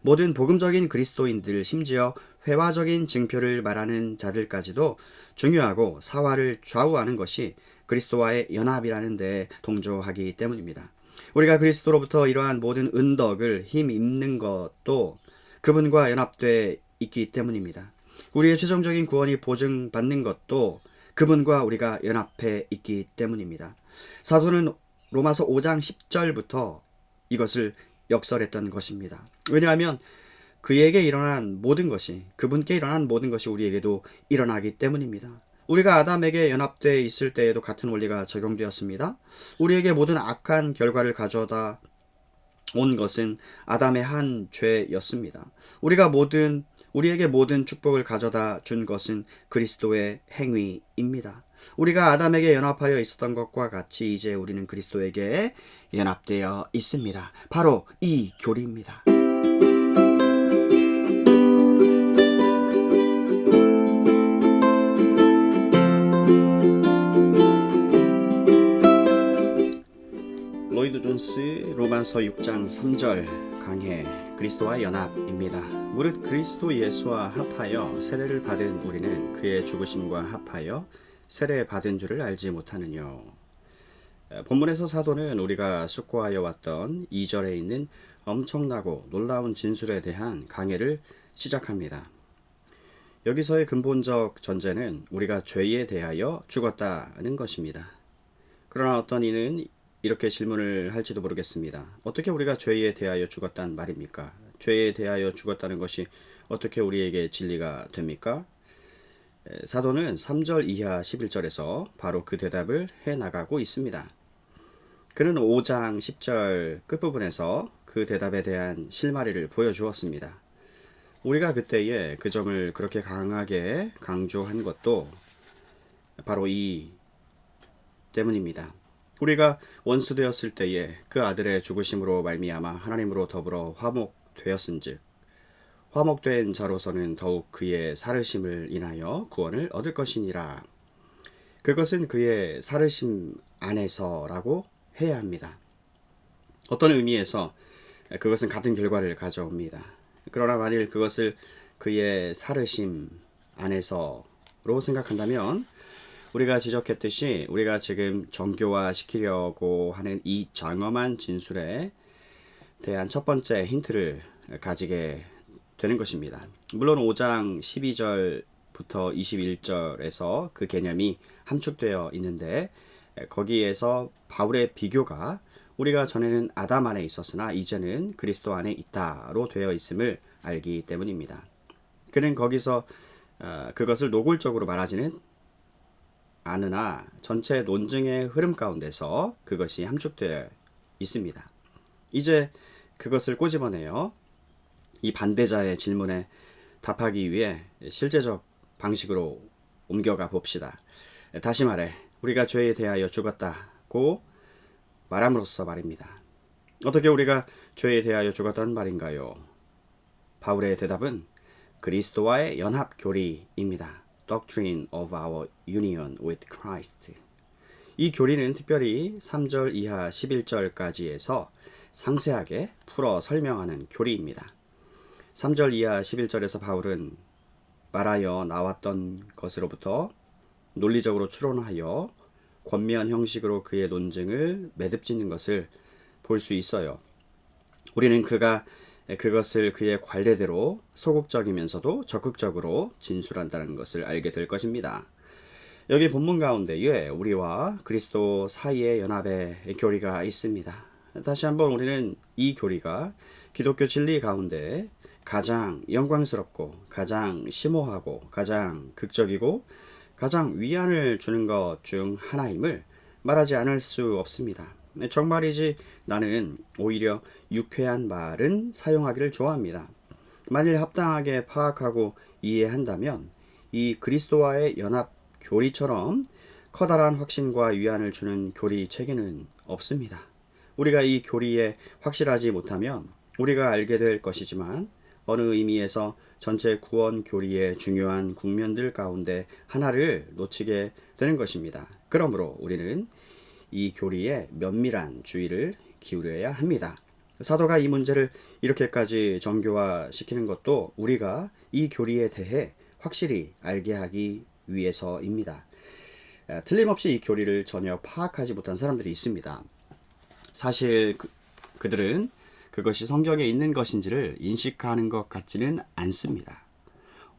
모든 복음적인 그리스도인들, 심지어 회화적인 증표를 말하는 자들까지도 중요하고 사화를 좌우하는 것이 그리스도와의 연합이라는 데 동조하기 때문입니다. 우리가 그리스도로부터 이러한 모든 은덕을 힘입는 것도 그분과 연합돼 있기 때문입니다. 우리의 최종적인 구원이 보증받는 것도 그분과 우리가 연합해 있기 때문입니다. 사도는 로마서 5장 10절부터 이것을 역설했던 것입니다. 왜냐하면 그에게 일어난 모든 것이, 그분께 일어난 모든 것이 우리에게도 일어나기 때문입니다. 우리가 아담에게 연합되어 있을 때에도 같은 원리가 적용되었습니다. 우리에게 모든 악한 결과를 가져다 온 것은 아담의 한 죄였습니다. 우리에게 모든 축복을 가져다 준 것은 그리스도의 행위입니다. 우리가 아담에게 연합하여 있었던 것과 같이 이제 우리는 그리스도에게 연합되어 있습니다. 바로 이 교리입니다. 로이드 존스 로마서 6장 3절 강해 그리스도와 연합입니다. 무릇 그리스도 예수와 합하여 세례를 받은 우리는 그의 죽으심과 합하여 세례 받은 줄을 알지 못하느뇨. 본문에서 사도는 우리가 숙고하여 왔던 2절에 있는 엄청나고 놀라운 진술에 대한 강해를 시작합니다. 여기서의 근본적 전제는 우리가 죄에 대하여 죽었다는 것입니다. 그러나 어떤 이는 이렇게 질문을 할지도 모르겠습니다. 어떻게 우리가 죄에 대하여 죽었단 말입니까? 죄에 대하여 죽었다는 것이 어떻게 우리에게 진리가 됩니까? 사도는 3절 이하 11절에서 바로 그 대답을 해나가고 있습니다. 그는 5장 10절 끝부분에서 그 대답에 대한 실마리를 보여주었습니다. 우리가 그때에 그 점을 그렇게 강하게 강조한 것도 바로 이 때문입니다. 우리가 원수되었을 때에 그 아들의 죽으심으로 말미암아 하나님으로 더불어 화목되었은즉 화목된 자로서는 더욱 그의 살으심을 인하여 구원을 얻을 것이니라. 그것은 그의 살으심 안에서라고 해야 합니다. 어떤 의미에서 그것은 같은 결과를 가져옵니다. 그러나 만일 그것을 그의 살으심 안에서로 생각한다면 우리가 지적했듯이 우리가 지금 정교화시키려고 하는 이 장엄한 진술에 대한 첫 번째 힌트를 가지게 되는 것입니다. 물론 5장 12절부터 21절에서 그 개념이 함축되어 있는데 거기에서 바울의 비교가 우리가 전에는 아담 안에 있었으나 이제는 그리스도 안에 있다로 되어 있음을 알기 때문입니다. 그는 거기서 그것을 노골적으로 말하지는 않으나 전체 논증의 흐름 가운데서 그것이 함축되어 있습니다. 이제 그것을 꼬집어내어 이 반대자의 질문에 답하기 위해 실제적 방식으로 옮겨가 봅시다. 다시 말해 우리가 죄에 대하여 죽었다고 말함으로써 말입니다. 어떻게 우리가 죄에 대하여 죽었다는 말인가요? 바울의 대답은 그리스도와의 연합 교리입니다. Doctrine of our union with Christ. 이 교리는 특별히 3절 이하 11절까지에서 상세하게 풀어 설명하는 교리입니다. 3절 이하 11절에서 바울은 말하여 나왔던 것으로부터 논리적으로 추론하여 권면 형식으로 그의 논증을 매듭짓는 것을 볼 수 있어요. 우리는 그가 그것을 그의 관례대로 소극적이면서도 적극적으로 진술한다는 것을 알게 될 것입니다. 여기 본문 가운데에 우리와 그리스도 사이의 연합의 교리가 있습니다. 다시 한번 우리는 이 교리가 기독교 진리 가운데 가장 영광스럽고 가장 심오하고 가장 극적이고 가장 위안을 주는 것 중 하나임을 말하지 않을 수 없습니다. 정말이지 나는 오히려 유쾌한 말은 사용하기를 좋아합니다. 만일 합당하게 파악하고 이해한다면 이 그리스도와의 연합 교리처럼 커다란 확신과 위안을 주는 교리 체계는 없습니다. 우리가 이 교리에 확실하지 못하면 우리가 알게 될 것이지만 어느 의미에서 전체 구원 교리의 중요한 국면들 가운데 하나를 놓치게 되는 것입니다. 그러므로 우리는 이 교리에 면밀한 주의를 기울여야 합니다. 사도가 이 문제를 이렇게까지 정교화시키는 것도 우리가 이 교리에 대해 확실히 알게 하기 위해서입니다. 틀림없이 이 교리를 전혀 파악하지 못한 사람들이 있습니다. 사실 그들은 그것이 성경에 있는 것인지를 인식하는 것 같지는 않습니다.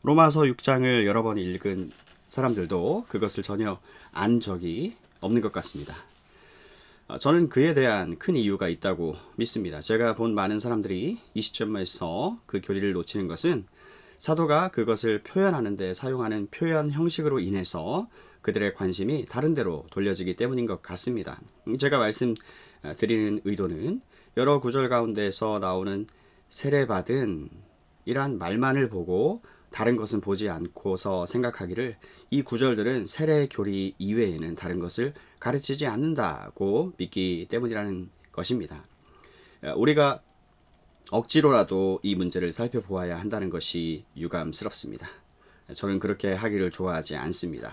로마서 6장을 여러 번 읽은 사람들도 그것을 전혀 안 적이 없는 것 같습니다. 저는 그에 대한 큰 이유가 있다고 믿습니다. 제가 본 많은 사람들이 이 시점에서 그 교리를 놓치는 것은 사도가 그것을 표현하는 데 사용하는 표현 형식으로 인해서 그들의 관심이 다른 데로 돌려지기 때문인 것 같습니다. 제가 말씀드리는 의도는 여러 구절 가운데서 나오는 세례받은 이란 말만을 보고 다른 것은 보지 않고서 생각하기를 이 구절들은 세례 교리 이외에는 다른 것을 가르치지 않는다고 믿기 때문이라는 것입니다. 우리가 억지로라도 이 문제를 살펴보아야 한다는 것이 유감스럽습니다. 저는 그렇게 하기를 좋아하지 않습니다.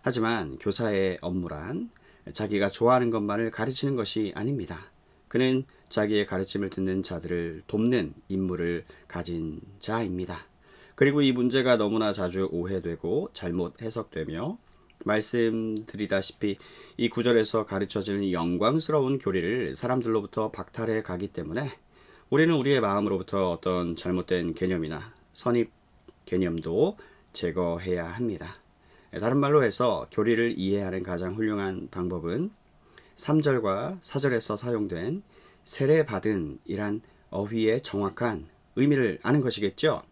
하지만 교사의 업무란 자기가 좋아하는 것만을 가르치는 것이 아닙니다. 그는 자기의 가르침을 듣는 자들을 돕는 임무를 가진 자입니다. 그리고 이 문제가 너무나 자주 오해되고 잘못 해석되며 말씀드리다시피 이 구절에서 가르쳐지는 영광스러운 교리를 사람들로부터 박탈해 가기 때문에 우리는 우리의 마음으로부터 어떤 잘못된 개념이나 선입 개념도 제거해야 합니다. 다른 말로 해서 교리를 이해하는 가장 훌륭한 방법은 3절과 4절에서 사용된 세례받은 이란 어휘의 정확한 의미를 아는 것이겠죠.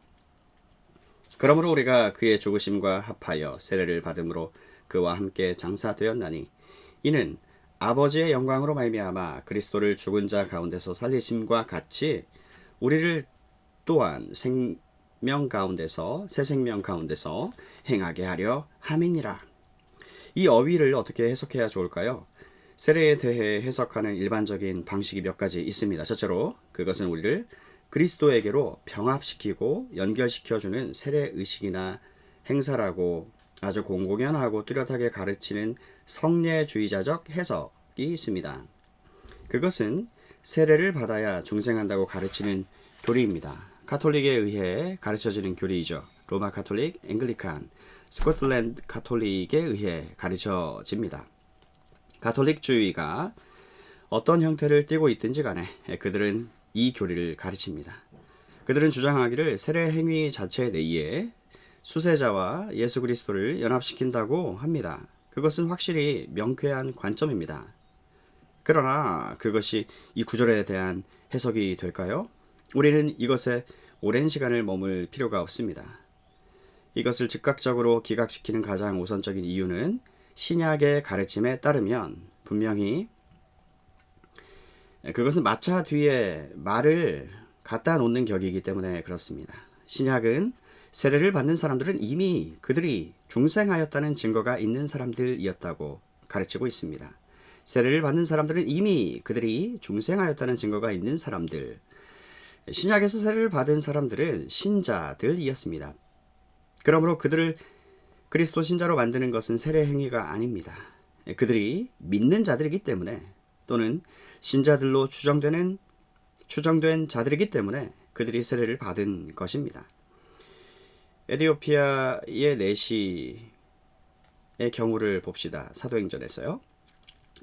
그러므로 우리가 그의 죽으심과 합하여 세례를 받음으로 그와 함께 장사되었나니 이는 아버지의 영광으로 말미암아 그리스도를 죽은 자 가운데서 살리심과 같이 우리를 또한 생명 가운데서 새 생명 가운데서 행하게 하려 함이니라. 이 어휘를 어떻게 해석해야 좋을까요? 세례에 대해 해석하는 일반적인 방식이 몇 가지 있습니다. 첫째로 그것은 우리를 그리스도에게로 병합시키고 연결시켜주는 세례 의식이나 행사라고 아주 공공연하고 뚜렷하게 가르치는 성례주의자적 해석이 있습니다. 그것은 세례를 받아야 중생한다고 가르치는 교리입니다. 가톨릭에 의해 가르쳐지는 교리이죠. 로마 가톨릭, 앵글리칸, 스코틀랜드 가톨릭에 의해 가르쳐집니다. 가톨릭주의가 어떤 형태를 띠고 있든지 간에 그들은 이 교리를 가르칩니다. 그들은 주장하기를 세례 행위 자체 내에 수세자와 예수 그리스도를 연합시킨다고 합니다. 그것은 확실히 명쾌한 관점입니다. 그러나 그것이 이 구절에 대한 해석이 될까요? 우리는 이것에 오랜 시간을 머물 필요가 없습니다. 이것을 즉각적으로 기각시키는 가장 우선적인 이유는 신약의 가르침에 따르면 분명히 그것은 마차 뒤에 말을 갖다 놓는 격이기 때문에 그렇습니다. 신약은 세례를 받는 사람들은 이미 그들이 중생하였다는 증거가 있는 사람들이었다고 가르치고 있습니다. 세례를 받는 사람들은 이미 그들이 중생하였다는 증거가 있는 사람들. 신약에서 세례를 받은 사람들은 신자들이었습니다. 그러므로 그들을 그리스도 신자로 만드는 것은 세례 행위가 아닙니다. 그들이 믿는 자들이기 때문에 또는 신자들로 추정된 자들이기 때문에 그들이 세례를 받은 것입니다. 에디오피아의 내시의 경우를 봅시다. 사도행전에서요.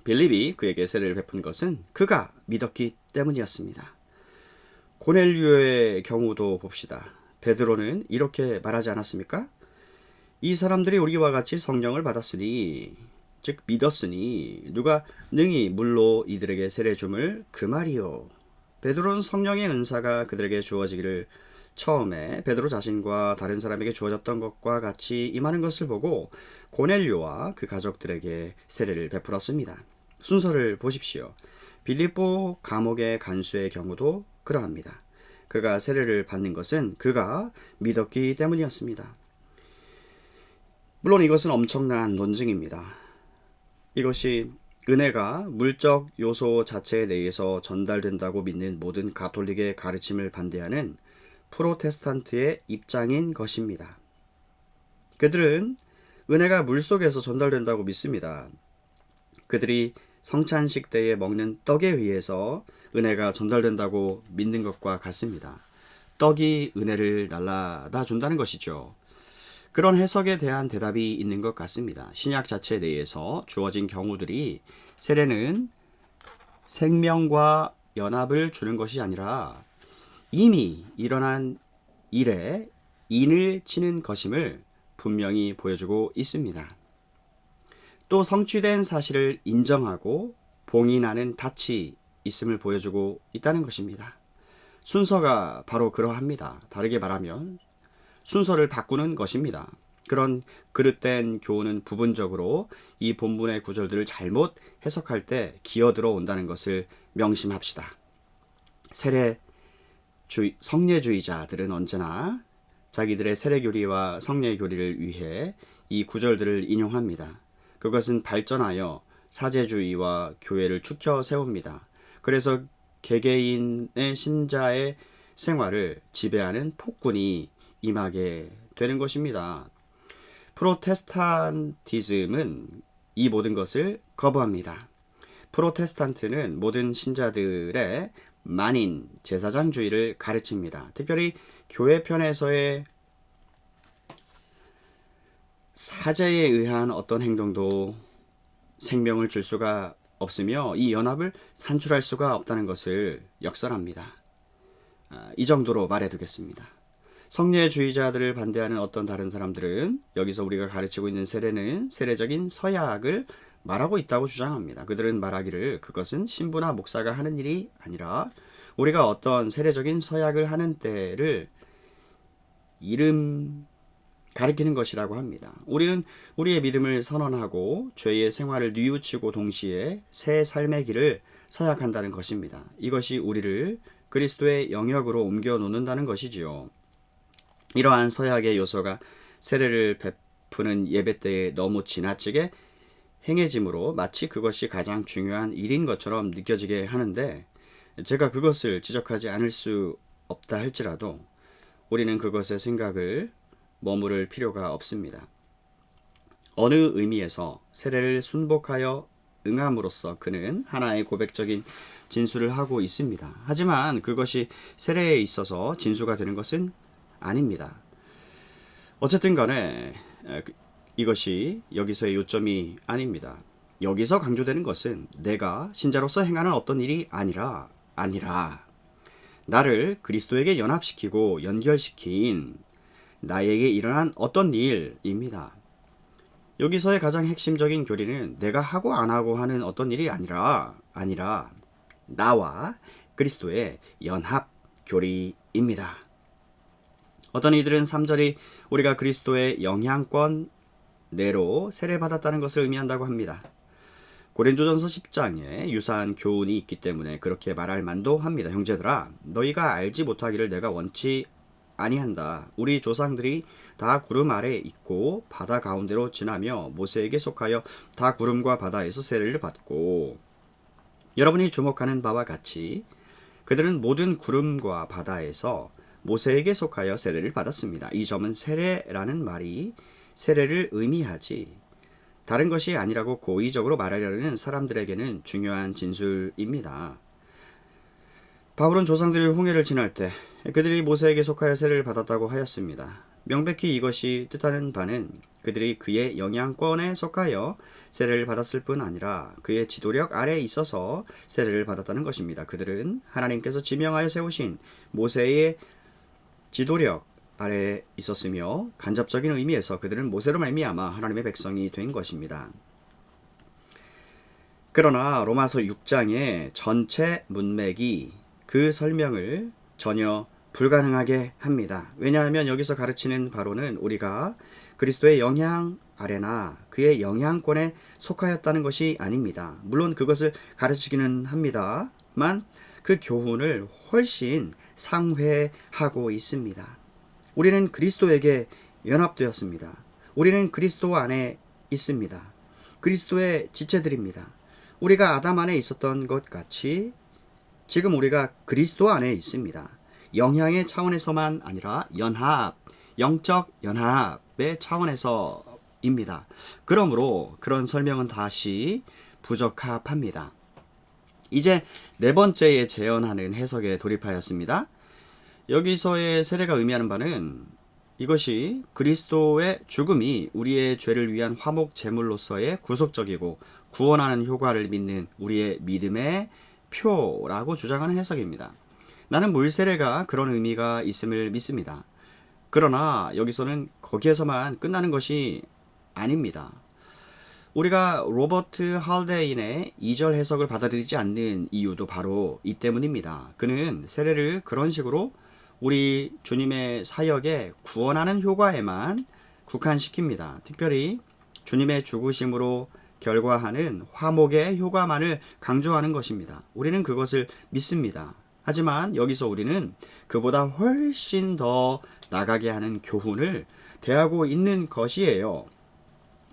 빌립이 그에게 세례를 베푼 것은 그가 믿었기 때문이었습니다. 고넬료의 경우도 봅시다. 베드로는 이렇게 말하지 않았습니까? 이 사람들이 우리와 같이 성령을 받았으니 즉 믿었으니 누가 능히 물로 이들에게 세례 줌을 그 말이요. 베드로는 성령의 은사가 그들에게 주어지기를 처음에 베드로 자신과 다른 사람에게 주어졌던 것과 같이 임하는 것을 보고 고넬료와 그 가족들에게 세례를 베풀었습니다. 순서를 보십시오. 빌립보 감옥의 간수의 경우도 그러합니다. 그가 세례를 받는 것은 그가 믿었기 때문이었습니다. 물론 이것은 엄청난 논증입니다. 이것이 은혜가 물적 요소 자체에 대해서 전달된다고 믿는 모든 가톨릭의 가르침을 반대하는 프로테스탄트의 입장인 것입니다. 그들은 은혜가 물속에서 전달된다고 믿습니다. 그들이 성찬식 때에 먹는 떡에 의해서 은혜가 전달된다고 믿는 것과 같습니다. 떡이 은혜를 날라다 준다는 것이죠. 그런 해석에 대한 대답이 있는 것 같습니다. 신약 자체 내에서 주어진 경우들이 세례는 생명과 연합을 주는 것이 아니라 이미 일어난 일에 인을 치는 것임을 분명히 보여주고 있습니다. 또 성취된 사실을 인정하고 봉인하는 닻이 있음을 보여주고 있다는 것입니다. 순서가 바로 그러합니다. 다르게 말하면 순서를 바꾸는 것입니다. 그런 그릇된 교훈은 부분적으로 이 본문의 구절들을 잘못 해석할 때 기어들어 온다는 것을 명심합시다. 성례주의자들은 언제나 자기들의 세례교리와 성례교리를 위해 이 구절들을 인용합니다. 그것은 발전하여 사제주의와 교회를 축혀 세웁니다. 그래서 개개인의 신자의 생활을 지배하는 폭군이 임하게 되는 것입니다. 프로테스탄티즘은 이 모든 것을 거부합니다. 프로테스탄트는 모든 신자들의 만인 제사장주의를 가르칩니다. 특별히 교회 편에서의 사제에 의한 어떤 행동도 생명을 줄 수가 없으며 이 연합을 산출할 수가 없다는 것을 역설합니다. 이 정도로 말해두겠습니다. 성례주의자들을 반대하는 어떤 다른 사람들은 여기서 우리가 가르치고 있는 세례는 세례적인 서약을 말하고 있다고 주장합니다. 그들은 말하기를 그것은 신부나 목사가 하는 일이 아니라 우리가 어떤 세례적인 서약을 하는 때를 이름 가리키는 것이라고 합니다. 우리는 우리의 믿음을 선언하고 죄의 생활을 뉘우치고 동시에 새 삶의 길을 서약한다는 것입니다. 이것이 우리를 그리스도의 영역으로 옮겨 놓는다는 것이지요. 이러한 서약의 요소가 세례를 베푸는 예배 때에 너무 지나치게 행해짐으로 마치 그것이 가장 중요한 일인 것처럼 느껴지게 하는데 제가 그것을 지적하지 않을 수 없다 할지라도 우리는 그것의 생각을 머무를 필요가 없습니다. 어느 의미에서 세례를 순복하여 응함으로써 그는 하나의 고백적인 진술을 하고 있습니다. 하지만 그것이 세례에 있어서 진수가 되는 것은 아닙니다. 어쨌든 간에 이것이 여기서의 요점이 아닙니다. 여기서 강조되는 것은 내가 신자로서 행하는 어떤 일이 아니라 나를 그리스도에게 연합시키고 연결시킨 나에게 일어난 어떤 일입니다. 여기서의 가장 핵심적인 교리는 내가 하고 안 하고 하는 어떤 일이 아니라 나와 그리스도의 연합 교리입니다. 어떤 이들은 3절이 우리가 그리스도의 영향권 내로 세례받았다는 것을 의미한다고 합니다. 고린도전서 10장에 유사한 교훈이 있기 때문에 그렇게 말할 만도 합니다. 형제들아, 너희가 알지 못하기를 내가 원치 아니한다. 우리 조상들이 다 구름 아래 있고 바다 가운데로 지나며 모세에게 속하여 다 구름과 바다에서 세례를 받고 여러분이 주목하는 바와 같이 그들은 모든 구름과 바다에서 모세에게 속하여 세례를 받았습니다. 이 점은 세례라는 말이 세례를 의미하지 다른 것이 아니라고 고의적으로 말하려는 사람들에게는 중요한 진술입니다. 바울은 조상들이 홍해를 지날 때 그들이 모세에게 속하여 세례를 받았다고 하였습니다. 명백히 이것이 뜻하는 바는 그들이 그의 영향권에 속하여 세례를 받았을 뿐 아니라 그의 지도력 아래에 있어서 세례를 받았다는 것입니다. 그들은 하나님께서 지명하여 세우신 모세의 지도력 아래에 있었으며 간접적인 의미에서 그들은 모세로 말미암아 하나님의 백성이 된 것입니다. 그러나 로마서 6장의 전체 문맥이 그 설명을 전혀 불가능하게 합니다. 왜냐하면 여기서 가르치는 바로는 우리가 그리스도의 영향 아래나 그의 영향권에 속하였다는 것이 아닙니다. 물론 그것을 가르치기는 합니다만 그 교훈을 훨씬 상회하고 있습니다. 우리는 그리스도에게 연합되었습니다. 우리는 그리스도 안에 있습니다. 그리스도의 지체들입니다. 우리가 아담 안에 있었던 것 같이 지금 우리가 그리스도 안에 있습니다. 영향의 차원에서만 아니라 연합, 영적 연합의 차원에서입니다. 그러므로 그런 설명은 다시 부적합합니다. 이제 네 번째에 재현하는 해석에 돌입하였습니다. 여기서의 세례가 의미하는 바는 이것이 그리스도의 죽음이 우리의 죄를 위한 화목 제물로서의 구속적이고 구원하는 효과를 믿는 우리의 믿음의 표라고 주장하는 해석입니다. 나는 물세례가 그런 의미가 있음을 믿습니다. 그러나 여기서는 거기에서만 끝나는 것이 아닙니다. 우리가 로버트 할데인의 2절 해석을 받아들이지 않는 이유도 바로 이 때문입니다. 그는 세례를 그런 식으로 우리 주님의 사역에 구원하는 효과에만 국한시킵니다. 특별히 주님의 죽으심으로 결과하는 화목의 효과만을 강조하는 것입니다. 우리는 그것을 믿습니다. 하지만 여기서 우리는 그보다 훨씬 더 나가게 하는 교훈을 대하고 있는 것이에요.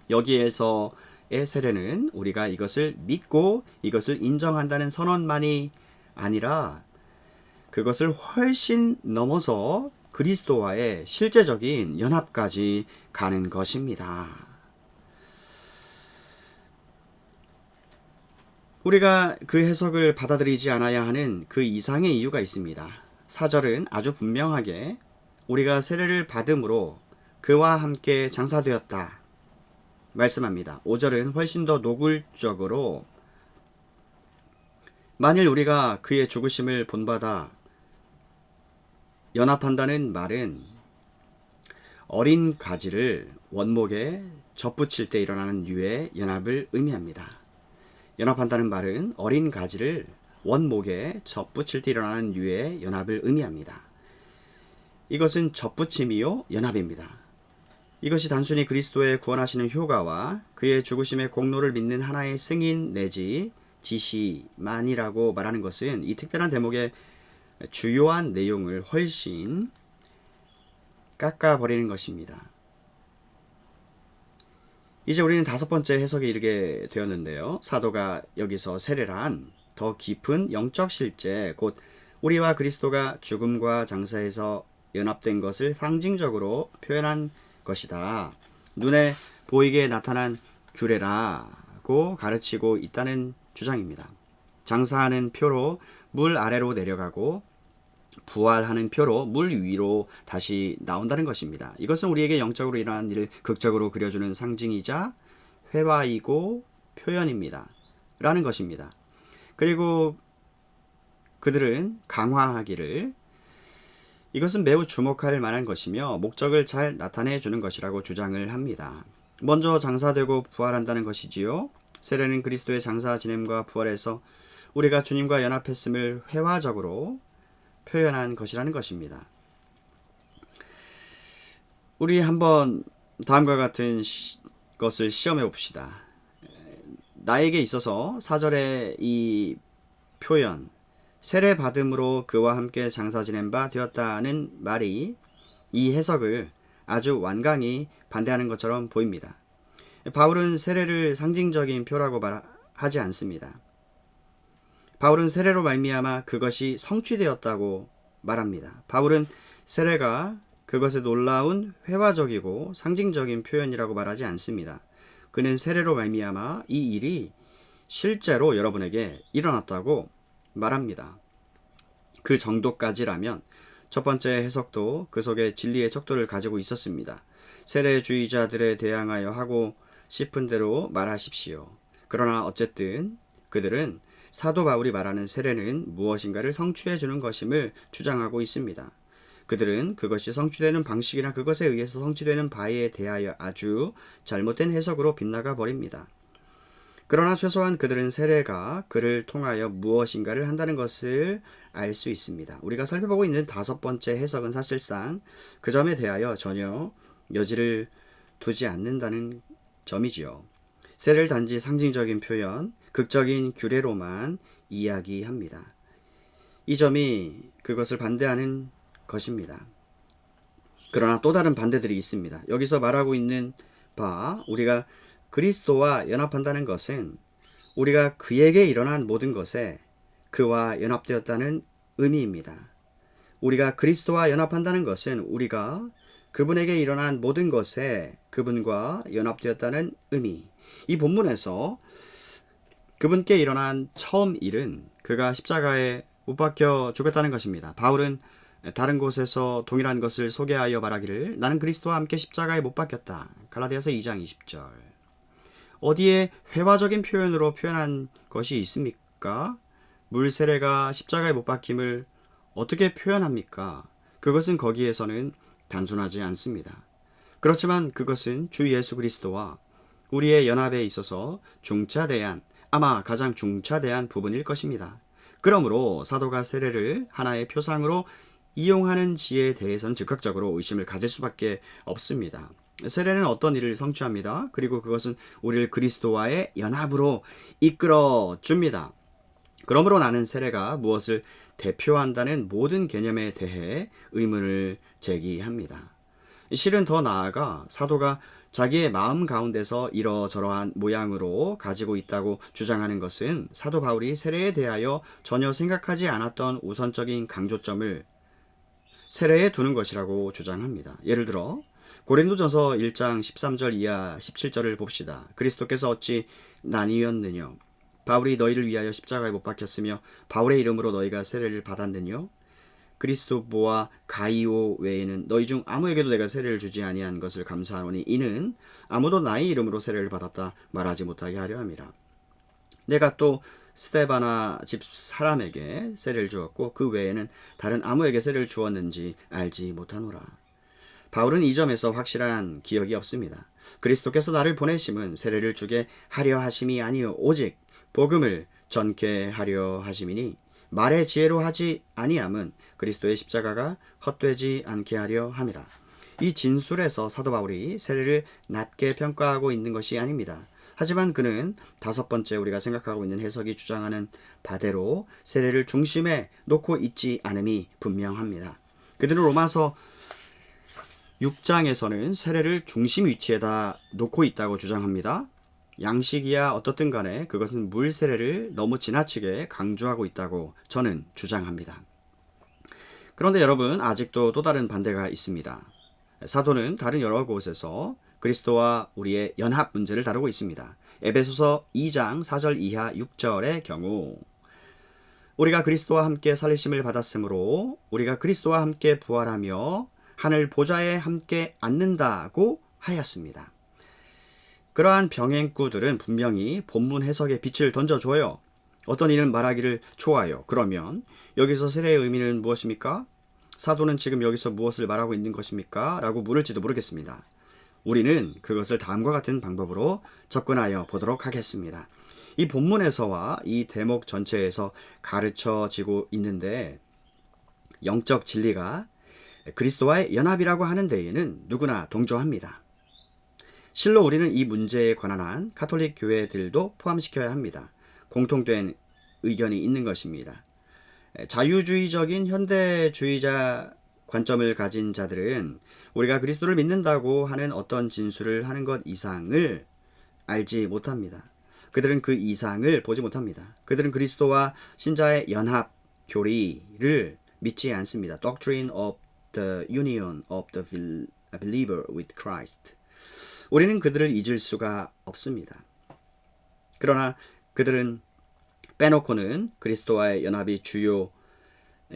여기에서의 세례는 우리가 이것을 믿고 이것을 인정한다는 선언만이 아니라 그것을 훨씬 넘어서 그리스도와의 실제적인 연합까지 가는 것입니다. 우리가 그 해석을 받아들이지 않아야 하는 그 이상의 이유가 있습니다. 4절은 아주 분명하게 우리가 세례를 받음으로 그와 함께 장사되었다 말씀합니다. 5절은 훨씬 더 노골적으로 만일 우리가 그의 죽으심을 본받아 연합한다는 말은 어린 가지를 원목에 접붙일 때 일어나는 류의 연합을 의미합니다. 연합한다는 말은 어린 가지를 원목에 접붙일 때 일어나는 류의 연합을 의미합니다. 이것은 접붙임이요 연합입니다. 이것이 단순히 그리스도의 구원하시는 효과와 그의 죽으심의 공로를 믿는 하나의 승인 내지 지시만이라고 말하는 것은 이 특별한 대목의 주요한 내용을 훨씬 깎아버리는 것입니다. 이제 우리는 5번째 해석에 이르게 되었는데요. 사도가 여기서 세례란 더 깊은 영적 실제, 곧 우리와 그리스도가 죽음과 장사에서 연합된 것을 상징적으로 표현한 것이다. 눈에 보이게 나타난 규례라고 가르치고 있다는 주장입니다. 장사하는 표로 물 아래로 내려가고 부활하는 표로 물 위로 다시 나온다는 것입니다. 이것은 우리에게 영적으로 일어난 일을 극적으로 그려주는 상징이자 회화이고 표현입니다. 라는 것입니다. 그리고 그들은 강화하기를 이것은 매우 주목할 만한 것이며 목적을 잘 나타내 주는 것이라고 주장을 합니다. 먼저 장사되고 부활한다는 것이지요. 세례는 그리스도의 장사 지냄과 부활에서 우리가 주님과 연합했음을 회화적으로 표현한 것이라는 것입니다. 우리 한번 다음과 같은 것을 시험해 봅시다. 나에게 있어서 4절의 이 표현 세례 받음으로 그와 함께 장사 지낸 바 되었다는 말이 이 해석을 아주 완강히 반대하는 것처럼 보입니다. 바울은 세례를 상징적인 표라고 말하지 않습니다. 바울은 세례로 말미암아 그것이 성취되었다고 말합니다. 바울은 세례가 그것의 놀라운 회화적이고 상징적인 표현이라고 말하지 않습니다. 그는 세례로 말미암아 이 일이 실제로 여러분에게 일어났다고 말합니다. 그 정도까지라면 첫 번째 해석도 그 속에 진리의 척도를 가지고 있었습니다. 세례주의자들에 대항하여 하고 싶은 대로 말하십시오. 그러나 어쨌든 그들은 사도 바울이 말하는 세례는 무엇인가를 성취해 주는 것임을 주장하고 있습니다. 그들은 그것이 성취되는 방식이나 그것에 의해서 성취되는 바에 대하여 아주 잘못된 해석으로 빗나가 버립니다. 그러나 최소한 그들은 세례가 그를 통하여 무엇인가를 한다는 것을 알 수 있습니다. 우리가 살펴보고 있는 5번째 해석은 사실상 그 점에 대하여 전혀 여지를 두지 않는다는 점이지요. 세례를 단지 상징적인 표현, 극적인 규례로만 이야기합니다. 이 점이 그것을 반대하는 것입니다. 그러나 또 다른 반대들이 있습니다. 여기서 말하고 있는 바 우리가 그리스도와 연합한다는 것은 우리가 그에게 일어난 모든 것에 그와 연합되었다는 의미입니다. 우리가 그리스도와 연합한다는 것은 우리가 그분에게 일어난 모든 것에 그분과 연합되었다는 의미. 이 본문에서 그분께 일어난 처음 일은 그가 십자가에 못 박혀 죽었다는 것입니다. 바울은 다른 곳에서 동일한 것을 소개하여 말하기를 나는 그리스도와 함께 십자가에 못 박혔다. 갈라디아서 2장 20절. 어디에 회화적인 표현으로 표현한 것이 있습니까? 물 세례가 십자가에 못 박힘을 어떻게 표현합니까? 그것은 거기에서는 단순하지 않습니다. 그렇지만 그것은 주 예수 그리스도와 우리의 연합에 있어서 중차대한, 아마 가장 중차대한 부분일 것입니다. 그러므로 사도가 세례를 하나의 표상으로 이용하는지에 대해서는 즉각적으로 의심을 가질 수밖에 없습니다. 세례는 어떤 일을 성취합니다. 그리고 그것은 우리를 그리스도와의 연합으로 이끌어 줍니다. 그러므로 나는 세례가 무엇을 대표한다는 모든 개념에 대해 의문을 제기합니다. 실은 더 나아가 사도가 자기의 마음 가운데서 이러저러한 모양으로 가지고 있다고 주장하는 것은 사도 바울이 세례에 대하여 전혀 생각하지 않았던 우선적인 강조점을 세례에 두는 것이라고 주장합니다. 예를 들어 고린도전서 1장 13절 이하 17절을 봅시다. 그리스도께서 어찌 나뉘었느냐? 바울이 너희를 위하여 십자가에 못 박혔으며 바울의 이름으로 너희가 세례를 받았느냐? 그리스도보와 가이오 외에는 너희 중 아무에게도 내가 세례를 주지 아니한 것을 감사하노니 이는 아무도 나의 이름으로 세례를 받았다 말하지 못하게 하려 함이라. 내가 또 스데바나 집 사람에게 세례를 주었고 그 외에는 다른 아무에게 세례를 주었는지 알지 못하노라. 바울은 이 점에서 확실한 기억이 없습니다. 그리스도께서 나를 보내심은 세례를 주게 하려 하심이 아니요 오직 복음을 전케 하려 하심이니 말의 지혜로 하지 아니함은 그리스도의 십자가가 헛되지 않게 하려 함이라. 이 진술에서 사도 바울이 세례를 낮게 평가하고 있는 것이 아닙니다. 하지만 그는 다섯 번째 우리가 생각하고 있는 해석이 주장하는 바대로 세례를 중심에 놓고 있지 않음이 분명합니다. 그들은 로마서 6장에서는 세례를 중심 위치에다 놓고 있다고 주장합니다. 양식이야 어떻든 간에 그것은 물 세례를 너무 지나치게 강조하고 있다고 저는 주장합니다. 그런데 여러분, 아직도 또 다른 반대가 있습니다. 사도는 다른 여러 곳에서 그리스도와 우리의 연합 문제를 다루고 있습니다. 에베소서 2장 4절 이하 6절의 경우 우리가 그리스도와 함께 살리심을 받았으므로 우리가 그리스도와 함께 부활하며 하늘 보좌에 함께 앉는다고 하였습니다. 그러한 병행구들은 분명히 본문 해석에 빛을 던져줘요. 어떤 이는 말하기를 좋아요. 그러면 여기서 세례의 의미는 무엇입니까? 사도는 지금 여기서 무엇을 말하고 있는 것입니까? 라고 물을지도 모르겠습니다. 우리는 그것을 다음과 같은 방법으로 접근하여 보도록 하겠습니다. 이 본문에서와 이 대목 전체에서 가르쳐지고 있는데 영적 진리가 그리스도와의 연합이라고 하는 데에는 누구나 동조합니다. 실로 우리는 이 문제에 관한 한 가톨릭 교회들도 포함시켜야 합니다. 공통된 의견이 있는 것입니다. 자유주의적인 현대주의자 관점을 가진 자들은 우리가 그리스도를 믿는다고 하는 어떤 진술을 하는 것 이상을 알지 못합니다. 그들은 그 이상을 보지 못합니다. 그들은 그리스도와 신자의 연합, 교리를 믿지 않습니다. Doctrine of the union of the believer with Christ. 우리는 그들을 잊을 수가 없습니다. 그러나 그들은 빼놓고는 그리스도와의 연합이 주요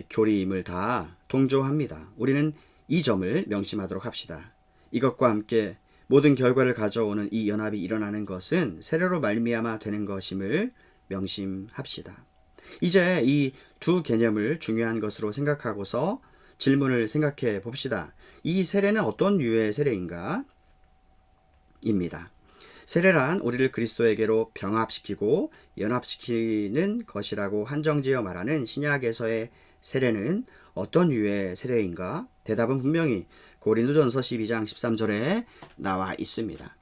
교리임을 다 동조합니다. 우리는 이 점을 명심하도록 합시다. 이것과 함께 모든 결과를 가져오는 이 연합이 일어나는 것은 세례로 말미암아 되는 것임을 명심합시다. 이제 이 두 개념을 중요한 것으로 생각하고서 질문을 생각해 봅시다. 이 세례는 어떤 유의 세례인가? 입니다. 세례란 우리를 그리스도에게로 병합시키고 연합시키는 것이라고 한정지어 말하는 신약에서의 세례는 어떤 유의 세례인가? 대답은 분명히 고린도전서 12장 13절에 나와 있습니다.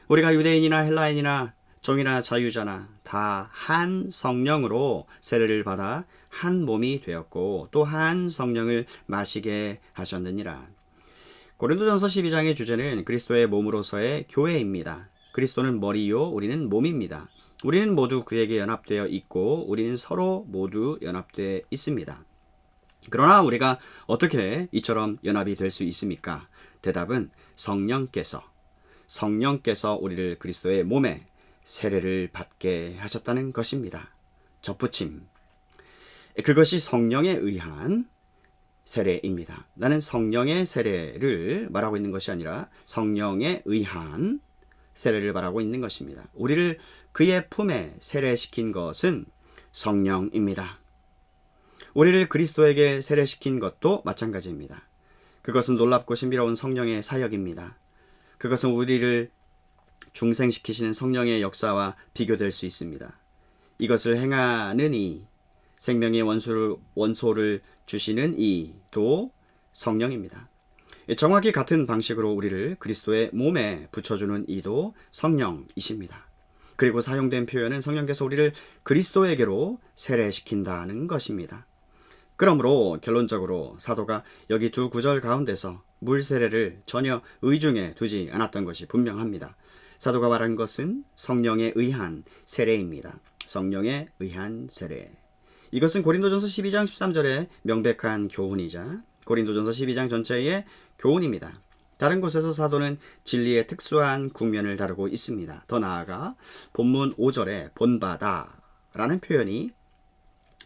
우리가 유대인이나 헬라인이나 종이나 자유자나 다 한 성령으로 세례를 받아 한 몸이 되었고 또 한 성령을 마시게 하셨느니라. 고린도전서 12장의 주제는 그리스도의 몸으로서의 교회입니다. 그리스도는 머리요 우리는 몸입니다. 우리는 모두 그에게 연합되어 있고 우리는 서로 모두 연합되어 있습니다. 그러나 우리가 어떻게 이처럼 연합이 될 수 있습니까? 대답은 성령께서 우리를 그리스도의 몸에 세례를 받게 하셨다는 것입니다. 접붙임. 그것이 성령에 의한 세례입니다. 나는 성령의 세례를 말하고 있는 것이 아니라 성령에 의한 세례를 말하고 있는 것입니다. 우리를 그의 품에 세례시킨 것은 성령입니다. 우리를 그리스도에게 세례시킨 것도 마찬가지입니다. 그것은 놀랍고 신비로운 성령의 사역입니다. 그것은 우리를 중생시키시는 성령의 역사와 비교될 수 있습니다. 이것을 행하는 이, 생명의 원소를 주시는 이도 성령입니다. 정확히 같은 방식으로 우리를 그리스도의 몸에 붙여주는 이도 성령이십니다. 그리고 사용된 표현은 성령께서 우리를 그리스도에게로 세례시킨다는 것입니다. 그러므로 결론적으로 사도가 여기 두 구절 가운데서 물 세례를 전혀 의중에 두지 않았던 것이 분명합니다. 사도가 말한 것은 성령에 의한 세례입니다. 성령에 의한 세례. 이것은 고린도전서 12장 13절의 명백한 교훈이자 고린도전서 12장 전체의 교훈입니다. 다른 곳에서 사도는 진리의 특수한 국면을 다루고 있습니다. 더 나아가 본문 5절에 본받아 라는 표현이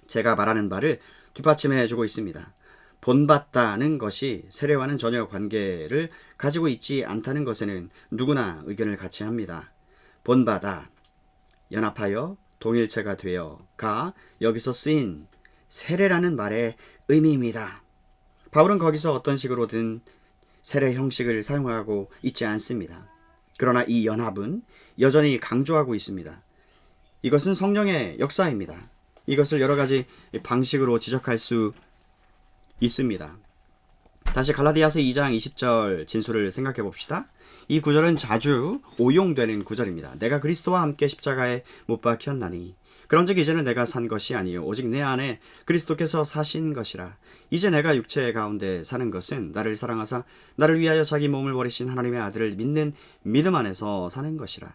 제가 말하는 바를 뒷받침해 주고 있습니다. 본받다는 것이 세례와는 전혀 관계를 가지고 있지 않다는 것에는 누구나 의견을 같이 합니다. 본받아, 연합하여 동일체가 되어가 여기서 쓰인 세례라는 말의 의미입니다. 바울은 거기서 어떤 식으로든 세례 형식을 사용하고 있지 않습니다. 그러나 이 연합은 여전히 강조하고 있습니다. 이것은 성령의 역사입니다. 이것을 여러 가지 방식으로 지적할 수 있습니다. 다시 갈라디아서 2장 20절 진술을 생각해 봅시다. 이 구절은 자주 오용되는 구절입니다. 내가 그리스도와 함께 십자가에 못 박혔나니 그런즉 이제는 내가 산 것이 아니요 오직 내 안에 그리스도께서 사신 것이라. 이제 내가 육체 가운데 사는 것은 나를 사랑하사 나를 위하여 자기 몸을 버리신 하나님의 아들을 믿는 믿음 안에서 사는 것이라.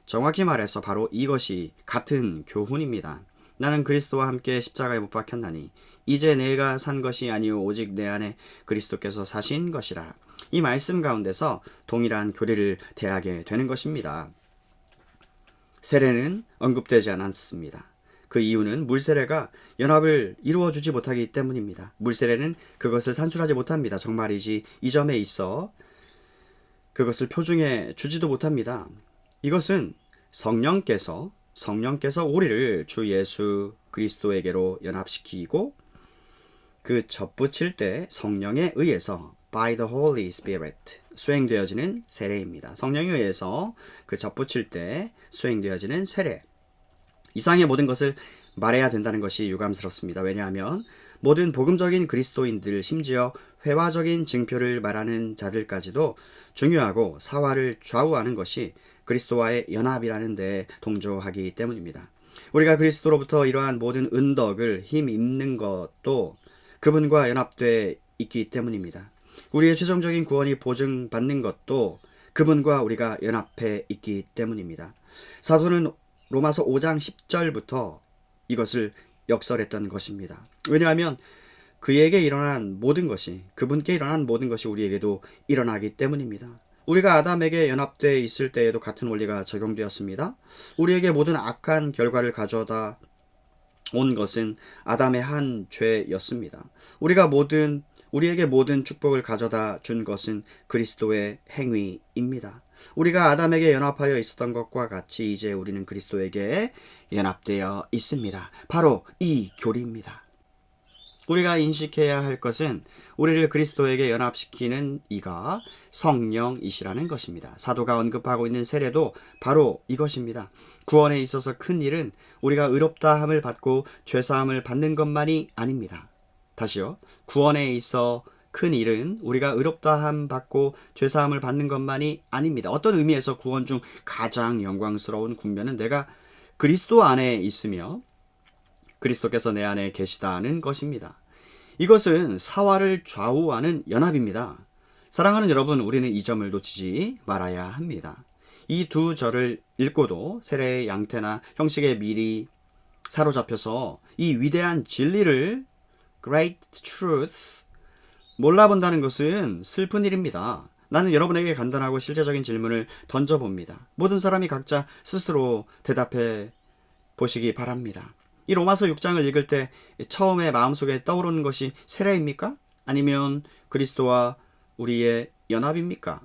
정확히 말해서 바로 이것이 같은 교훈입니다. 나는 그리스도와 함께 십자가에 못 박혔나니 이제 내가 산 것이 아니요 오직 내 안에 그리스도께서 사신 것이라. 이 말씀 가운데서 동일한 교리를 대하게 되는 것입니다. 세례는 언급되지 않았습니다. 그 이유는 물세례가 연합을 이루어주지 못하기 때문입니다. 물세례는 그것을 산출하지 못합니다. 정말이지 이 점에 있어 그것을 표준해 주지도 못합니다. 이것은 성령께서 우리를 주 예수 그리스도에게로 연합시키고 그 접붙일 때 성령에 의해서 by the Holy Spirit 수행되어지는 세례입니다. 성령에 의해서 그 접붙일 때 수행되어지는 세례. 이상의 모든 것을 말해야 된다는 것이 유감스럽습니다. 왜냐하면 모든 복음적인 그리스도인들, 심지어 회화적인 증표를 말하는 자들까지도 중요하고 사화를 좌우하는 것이 그리스도와의 연합이라는 데 동조하기 때문입니다. 우리가 그리스도로부터 이러한 모든 은덕을 힘입는 것도 그분과 연합돼 있기 때문입니다. 우리의 최종적인 구원이 보증받는 것도 그분과 우리가 연합해 있기 때문입니다. 사도는 로마서 5장 10절부터 이것을 역설했던 것입니다. 왜냐하면 그에게 일어난 모든 것이, 그분께 일어난 모든 것이 우리에게도 일어나기 때문입니다. 우리가 아담에게 연합되어 있을 때에도 같은 원리가 적용되었습니다. 우리에게 모든 악한 결과를 가져다 온 것은 아담의 한 죄였습니다. 우리에게 모든 축복을 가져다 준 것은 그리스도의 행위입니다. 우리가 아담에게 연합하여 있었던 것과 같이 이제 우리는 그리스도에게 연합되어 있습니다. 바로 이 교리입니다. 우리가 인식해야 할 것은 우리를 그리스도에게 연합시키는 이가 성령이시라는 것입니다. 사도가 언급하고 있는 세례도 바로 이것입니다. 구원에 있어서 큰 일은 우리가 의롭다함을 받고 죄사함을 받는 것만이 아닙니다. 다시요. 구원에 있어 큰 일은 우리가 의롭다함 받고 죄사함을 받는 것만이 아닙니다. 어떤 의미에서 구원 중 가장 영광스러운 국면은 내가 그리스도 안에 있으며 그리스도께서 내 안에 계시다는 것입니다. 이것은 사화를 좌우하는 연합입니다. 사랑하는 여러분, 우리는 이 점을 놓치지 말아야 합니다. 이 두 절을 읽고도 세례의 양태나 형식에 미리 사로잡혀서 이 위대한 진리를 Great Truth 몰라본다는 것은 슬픈 일입니다. 나는 여러분에게 간단하고 실제적인 질문을 던져봅니다. 모든 사람이 각자 스스로 대답해 보시기 바랍니다. 이 로마서 6장을 읽을 때 처음에 마음속에 떠오르는 것이 세례입니까? 아니면 그리스도와 우리의 연합입니까?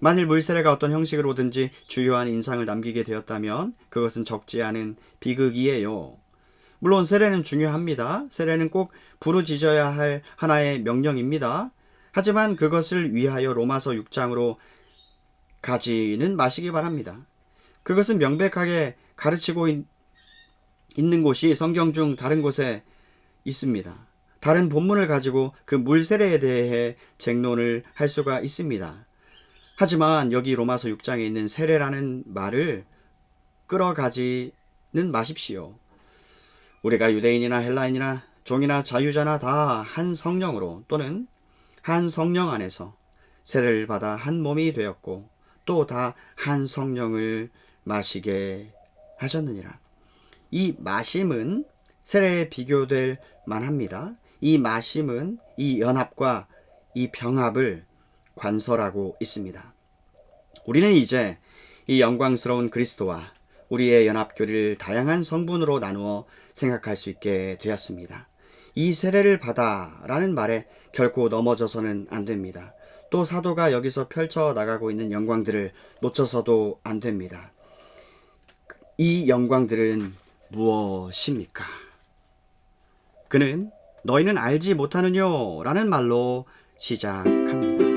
만일 물세례가 어떤 형식으로든지 주요한 인상을 남기게 되었다면 그것은 적지 않은 비극이에요. 물론 세례는 중요합니다. 세례는 꼭 부르짖어야 할 하나의 명령입니다. 하지만 그것을 위하여 로마서 6장으로 가지는 마시기 바랍니다. 그것은 명백하게 가르치고 있는 곳이 성경 중 다른 곳에 있습니다. 다른 본문을 가지고 그 물세례에 대해 쟁론을 할 수가 있습니다. 하지만 여기 로마서 6장에 있는 세례라는 말을 끌어가지는 마십시오. 우리가 유대인이나 헬라인이나 종이나 자유자나 다 한 성령으로 또는 한 성령 안에서 세례를 받아 한 몸이 되었고 또 다 한 성령을 마시게 하셨느니라. 이 마심은 세례에 비교될 만합니다. 이 마심은 이 연합과 이 병합을 관설하고 있습니다. 우리는 이제 이 영광스러운 그리스도와 우리의 연합교리를 다양한 성분으로 나누어 생각할 수 있게 되었습니다. 이 세례를 받아 라는 말에 결코 넘어져서는 안 됩니다. 또 사도가 여기서 펼쳐 나가고 있는 영광들을 놓쳐서도 안 됩니다. 이 영광들은 무엇입니까? 그는 너희는 알지 못하느뇨 라는 말로 시작합니다.